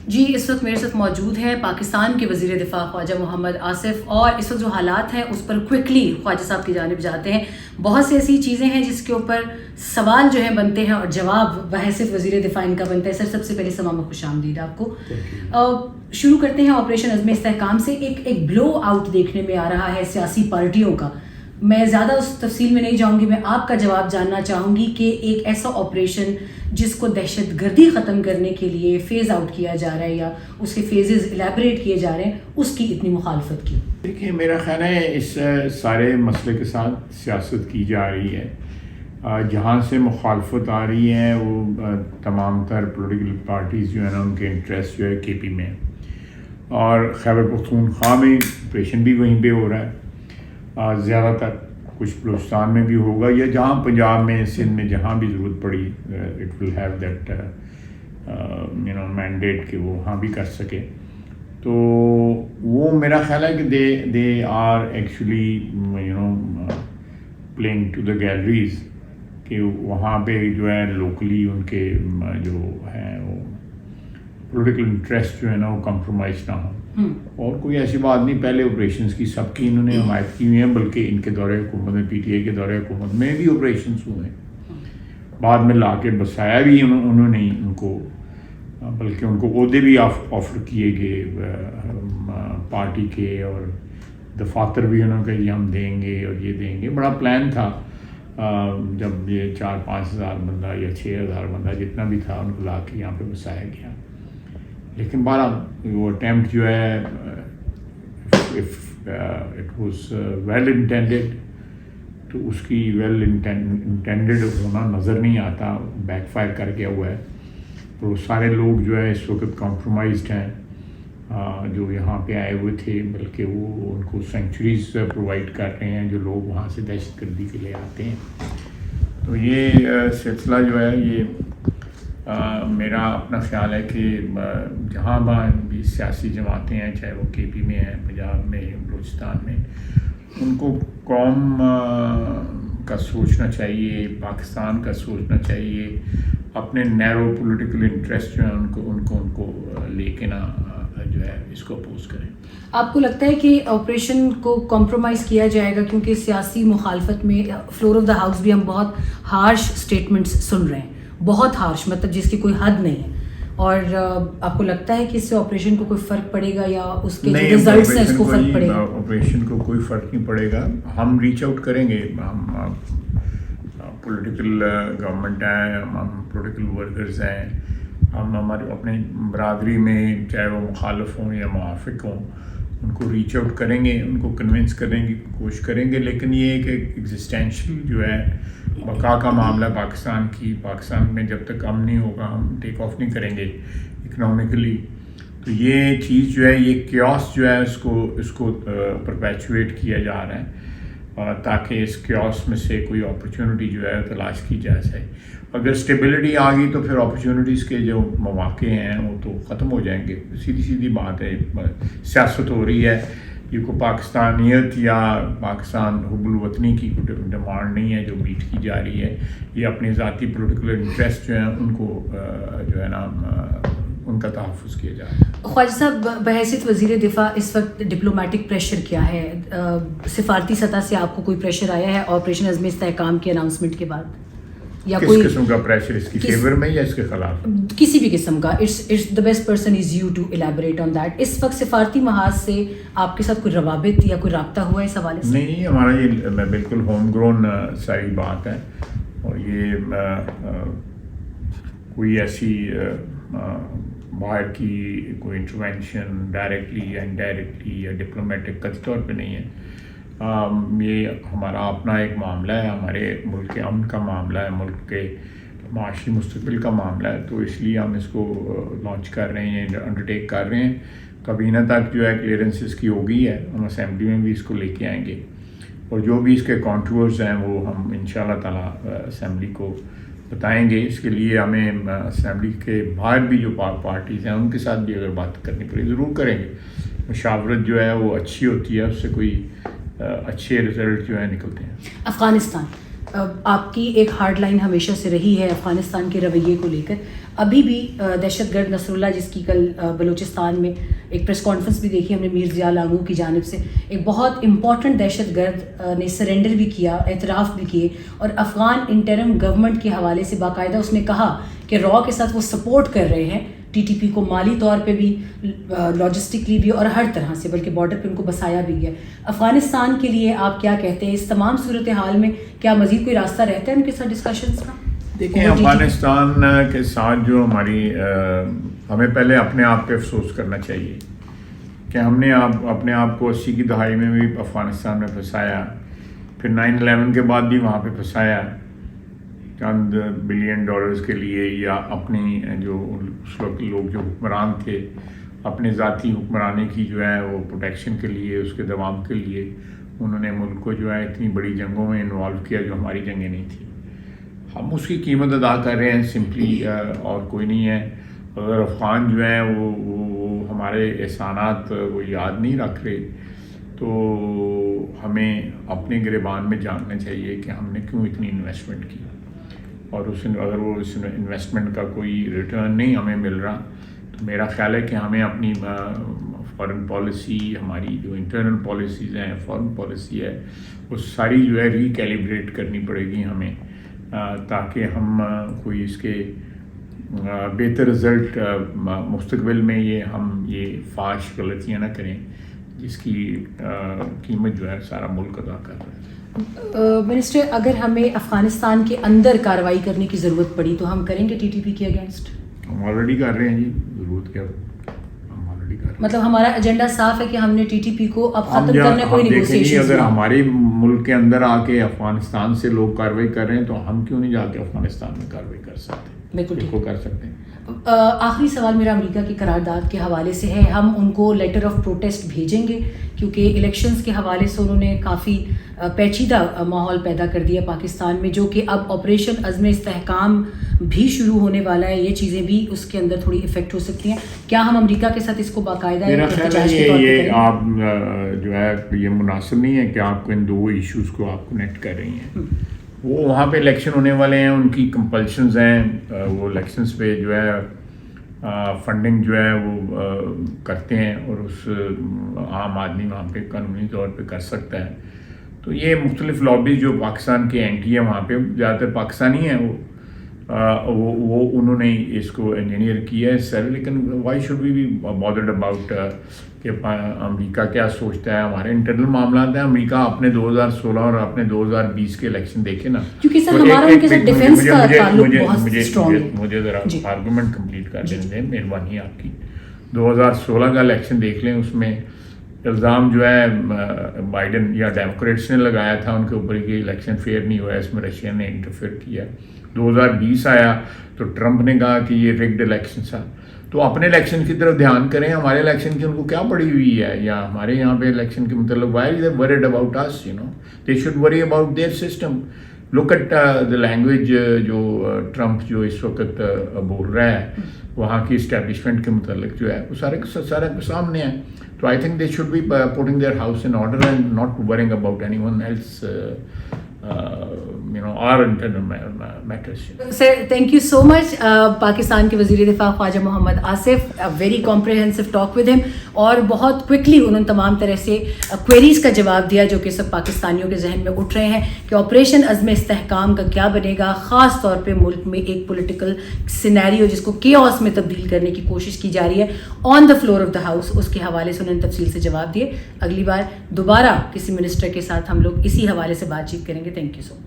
جی اس وقت میرے ساتھ موجود ہیں پاکستان کے وزیر دفاع خواجہ محمد آصف، اور اس وقت جو حالات ہیں اس پر کوئکلی خواجہ صاحب کی جانب جاتے ہیں. بہت سی ایسی چیزیں ہیں جس کے اوپر سوال جو ہیں بنتے ہیں اور جواب بحیثیت وزیر دفاع ان کا بنتا ہے. سر سب سے پہلے سما میں خوش آمدید آپ کو. شروع کرتے ہیں آپریشن عزم استحکام سے. ایک بلو آؤٹ دیکھنے میں آ رہا ہے سیاسی پارٹیوں کا. میں زیادہ اس تفصیل میں نہیں جاؤں گی، میں آپ کا جواب جاننا چاہوں گی کہ ایک ایسا آپریشن جس کو دہشت گردی ختم کرنے کے لیے فیز آؤٹ کیا جا رہا ہے یا اس کے فیزز الیبریٹ کیے جا رہے ہیں، اس کی اتنی مخالفت کی. دیکھیے میرا خیال ہے اس سارے مسئلے کے ساتھ سیاست کی جا رہی ہے. جہاں سے مخالفت آ رہی ہے وہ تمام تر پولیٹیکل پارٹیز جو ہے نا ان کے انٹرسٹ جو ہے کے پی میں، اور خیبر پختونخوا میں آپریشن بھی وہیں پہ ہو رہا ہے. زیادہ تر کچھ بلوچستان میں بھی ہوگا یا جہاں پنجاب میں سندھ میں جہاں بھی ضرورت پڑی it will have that mandate کہ وہ وہاں بھی کر سکے. تو وہ میرا خیال ہے کہ they are actually playing to the galleries کہ وہاں پہ جو ہے لوکلی ان کے جو ہے وہ پولیٹیکل انٹرسٹ جو ہے نا وہ کمپرومائز نہ ہو. اور کوئی ایسی بات نہیں، پہلے آپریشنس کی سب کی انہوں نے حمایت کی ہوئی ہیں، بلکہ ان کے دورے حکومت میں پی ٹی آئی کے دورے حکومت میں بھی آپریشنس ہوئے ہیں. بعد میں لا کے بسایا بھی انہوں نے ان کو، بلکہ ان کو عہدے بھی آفر کیے گئے پارٹی کے، اور دفاتر بھی انہوں نے کہا یہ ہم دیں گے اور یہ دیں گے. بڑا پلان تھا. جب یہ 4-5 ہزار بندہ یا 6 ہزار بندہ جتنا بھی تھا ان کو لا کے یہاں پہ بسایا گیا. لیکن بہرحال وہ اٹیمپٹ جو ہے اٹ واز ویل انٹینڈیڈ، تو اس کی ویل انٹینڈیڈ ہونا نظر نہیں آتا، بیک فائر کر گیا ہوا ہے. تو سارے لوگ جو ہے اس وقت کمپرومائزڈ ہیں جو یہاں پہ آئے ہوئے تھے، بلکہ وہ ان کو سینکچریز پرووائڈ کر رہے ہیں جو لوگ وہاں سے دہشت گردی کے لیے آتے ہیں. تو یہ سلسلہ جو ہے یہ میرا اپنا خیال ہے کہ جہاں بھی سیاسی جماعتیں ہیں، چاہے وہ کے پی میں ہیں، پنجاب میں، بلوچستان میں، ان کو قوم کا سوچنا چاہیے، پاکستان کا سوچنا چاہیے. اپنے نیرو پولیٹیکل انٹرسٹ جو ہیں ان کو لے کے نا جو ہے اس کو اپوز کریں. آپ کو لگتا ہے کہ آپریشن کو کمپرومائز کیا جائے گا؟ کیونکہ سیاسی مخالفت میں فلور آف دا ہاؤس بھی ہم بہت ہارش اسٹیٹمنٹس سن رہے ہیں، بہت ہارش، مطلب جس کی کوئی حد نہیں ہے. اور آپ کو لگتا ہے کہ اس سے آپریشن کو کوئی فرق پڑے گا یا اس کے جو ریزلٹس ہیں اس کو فرق پڑے گا؟ آپریشن کو کوئی فرق نہیں پڑے گا. ہم ریچ آؤٹ کریں گے، ہم پولیٹیکل گورنمنٹ ہیں، ہم پولیٹیکل ورکرز ہیں، ہم ہمارے اپنے برادری میں چاہے وہ مخالف ہوں یا موافق ہوں ان کو ریچ آؤٹ کریں گے، ان کو کنونس کرنے کی کوشش کریں گے. لیکن یہ ایک ایگزسٹینشیل جو ہے بقا کا معاملہ پاکستان پاکستان میں جب تک امن نہیں ہوگا ہم ٹیک آف نہیں کریں گے اکنامکلی. تو یہ چیز جو ہے یہ کیوس جو ہے اس کو پرپیچویٹ کیا جا رہا ہے تاکہ اس کیوس میں سے کوئی اپرچونٹی جو ہے تلاش کی جا سکے. اگر اسٹیبلٹی آ گئی تو پھر اپرچونٹیز کے جو مواقع ہیں وہ تو ختم ہو جائیں گے. سیدھی بات ہے، سیاست ہو رہی ہے. یہ کوئی پاکستانیت یا پاکستان حب الوطنی کی ڈیمانڈ نہیں ہے جو میٹ کی جا رہی ہے. یہ اپنے ذاتی پولیٹیکل انٹرسٹ جو ہیں ان کو جو ہے نا ان کا تحفظ کیا جا رہا ہے. خواجہ صاحب بحیثیت وزیر دفاع اس وقت ڈپلومیٹک پریشر کیا ہے؟ سفارتی سطح سے آپ کو کوئی پریشر آیا ہے آپریشن عزم استحکام کے اناؤنسمنٹ کے بعد؟ یا کس کوئی قسم کا پریشر، اس کی فیور میں یا اس کے خلاف؟ کسی بھی قسم کا. It's the best person is you to elaborate on that. اس وقت سفارتی محاذ سے آپ کے ساتھ کوئی روابط یا کوئی رابطہ ہوا ہے اس حوالے سے؟ نہیں، ہمارا یہ بالکل ہوم گرون ساری بات ہے، اور یہ کوئی ایسی باہر کی کوئی انٹروینشن ڈائریکٹلی یا انڈائریکٹلی یا ڈپلومیٹک قطعی طور پہ نہیں ہے. یہ ہمارا اپنا ایک معاملہ ہے، ہمارے ملک کے امن کا معاملہ ہے، ملک کے معاشی مستقبل کا معاملہ ہے. تو اس لیے ہم اس کو لانچ کر رہے ہیں، انڈرٹیک کر رہے ہیں. کابینہ تک جو ہے کلیئرنسز کی ہو گئی ہے، ہم اسمبلی میں بھی اس کو لے کے آئیں گے، اور جو بھی اس کے کانٹورز ہیں وہ ہم انشاءاللہ تعالیٰ اسمبلی کو بتائیں گے. اس کے لیے ہمیں اسمبلی کے باہر بھی جو پارٹیز ہیں ان کے ساتھ بھی اگر بات کرنی پڑے ضرور کریں گے. مشاورت جو ہے وہ اچھی ہوتی ہے، اس سے کوئی اچھے رزلٹ جو ہے نکلتے ہیں. افغانستان آپ کی ایک ہارڈ لائن ہمیشہ سے رہی ہے افغانستان کے رویے کو لے کر. ابھی بھی دہشت گرد نصر اللہ، جس کی کل بلوچستان میں ایک پریس کانفرنس بھی دیکھی ہم نے میر ضیاء لانگو کی جانب سے، ایک بہت امپورٹنٹ دہشت گرد نے سرنڈر بھی کیا، اعتراف بھی کیے، اور افغان انٹرم گورنمنٹ کے حوالے سے باقاعدہ اس نے کہا کہ را کے ساتھ وہ سپورٹ کر رہے ہیں ٹی ٹی پی کو، مالی طور پہ بھی، لاجسٹکلی بھی، اور ہر طرح سے، بلکہ بارڈر پہ ان کو بسایا بھی گیا. افغانستان کے لیے آپ کیا کہتے ہیں اس تمام صورتحال میں؟ کیا مزید کوئی راستہ رہتا ہے ان کے ساتھ ڈسکشنز کا؟ دیکھیں، افغانستان کے ساتھ جو ہماری ہمیں پہلے اپنے آپ پہ افسوس کرنا چاہیے کہ ہم نے اپنے آپ کو 80 کی دہائی میں بھی افغانستان میں پھنسایا، پھر 9/11 کے بعد بھی وہاں پہ پھنسایا چند بلین ڈالرز کے لیے، یا اپنی جو اس وقت لوگ جو حکمران تھے اپنے ذاتی حکمرانی کی جو ہے وہ پروٹیکشن کے لیے، اس کے دوام کے لیے انہوں نے ملک کو جو ہے اتنی بڑی جنگوں میں انوالو کیا جو ہماری جنگیں نہیں تھیں. ہم اس کی قیمت ادا کر رہے ہیں سمپلی، اور کوئی نہیں ہے. اگر افغان جو ہیں وہ ہمارے احسانات وہ یاد نہیں رکھ رہے تو ہمیں اپنے گریبان میں جاننا چاہیے کہ ہم نے کیوں اتنی انویسٹمنٹ کی، اور اگر وہ اس انویسٹمنٹ کا کوئی ریٹرن نہیں ہمیں مل رہا تو میرا خیال ہے کہ ہمیں اپنی فارن پالیسی، ہماری جو انٹرنل پالیسیز ہیں، فارن پالیسی ہے، وہ ساری جو ہے ریکیلیبریٹ کرنی پڑے گی ہمیں، تاکہ ہم کوئی اس کے بہتر رزلٹ مستقبل میں یہ فاش غلطیاں نہ کریں جس کی قیمت جو ہے سارا ملک ادا کر رہا ہے. منسٹر، اگر ہمیں افغانستان کے اندر کارروائی کرنے کی ضرورت پڑی تو ہم کریں گے ٹی ٹی پی کے اگینسٹ؟ ہم آلریڈی کر رہے ہیں جی، ضرورت کیا، ہم آلریڈی کر رہے ہیں. مطلب ہمارا ایجنڈا صاف ہے کہ ہم نے ٹی ٹی پی کو اب ختم کرنے کوئی نیگوسیشن. اگر ہمارے ملک کے اندر آ کے افغانستان سے لوگ کارروائی کر رہے ہیں تو ہم کیوں نہیں جا کے افغانستان میں کارروائی کر سکتے؟ بالکل کر سکتے ہیں. آخری سوال میرا امریکہ کی قرارداد کے حوالے سے ہے. ہم ان کو لیٹر آف پروٹیسٹ بھیجیں گے کیونکہ الیکشنز کے حوالے سے انہوں نے کافی پیچیدہ ماحول پیدا کر دیا پاکستان میں، جو کہ اب آپریشن عزم استحکام بھی شروع ہونے والا ہے. یہ چیزیں بھی اس کے اندر تھوڑی افیکٹ ہو سکتی ہیں. کیا ہم امریکہ کے ساتھ اس کو باقاعدہ یہ آپ جو ہے یہ مناسب نہیں ہے کہ آپ کو ان دو ایشوز کو آپ کنیکٹ کر رہی ہیں. وہ وہاں پہ الیکشن ہونے والے ہیں، ان کی کمپلشنز ہیں، وہ الیکشنز پہ جو ہے فنڈنگ جو ہے وہ کرتے ہیں، اور اس عام آدمی وہاں پہ قانونی طور پہ کر سکتا ہے. تو یہ مختلف لابیز جو پاکستان کے اینٹی ہیں وہاں پہ زیادہ تر پاکستانی ہیں، وہ انہوں نے اس کو انجینئر کیا ہے سر. لیکن why should we be bothered about کہ امریکہ کیا سوچتا ہے؟ ہمارے انٹرنل معاملات ہیں. امریکہ اپنے 2016 اور اپنے 2020 کے الیکشن دیکھے نا. مجھے ذرا آرگومنٹ کمپلیٹ کر دیں، مہربانی آپ کی. 2016 کا الیکشن دیکھ لیں، اس میں الزام جو ہے بائیڈن یا ڈیموکریٹس نے لگایا تھا ان کے اوپر کہ الیکشن فیئر نہیں ہوا ہے، اس میں رشیا نے انٹرفیئر کیا. 2020 آیا تو ٹرمپ نے کہا کہ یہ رگڈ الیکشن تھا. تو اپنے الیکشن کی طرف دھیان کریں. ہمارے الیکشن کی ان کو کیا پڑی ہوئی ہے؟ یا ہمارے یہاں پہ الیکشن کے متعلق why they worried about us, you know they should worry about their system. Look at the language جو ٹرمپ جو اس وقت بول رہا ہے وہاں کی اسٹیبلشمنٹ کے متعلق جو ہے وہ سارے سامنے ہے. تو I think they should be putting their house in order and not worrying about anyone else our internal matters. Sir, thank you so much. Pakistan کے وزیر دفاع Khawaja Muhammad Asif, very comprehensive talk with him، اور بہت کوئکلی انہوں نے تمام طرح سے کوئریز کا جواب دیا جو کہ سب پاکستانیوں کے ذہن میں اٹھ رہے ہیں کہ آپریشن عزم استحکام کا کیا بنے گا، خاص طور پہ ملک میں ایک پولیٹیکل سینیریو جس کو کیوس میں تبدیل کرنے کی کوشش کی جا رہی ہے on the floor of the house. اس کے حوالے سے انہوں نے تفصیل سے جواب دیے. اگلی بار دوبارہ کسی منسٹر کے ساتھ ہم لوگ اسی حوالے سے بات چیت کریں گے. Thank you so much.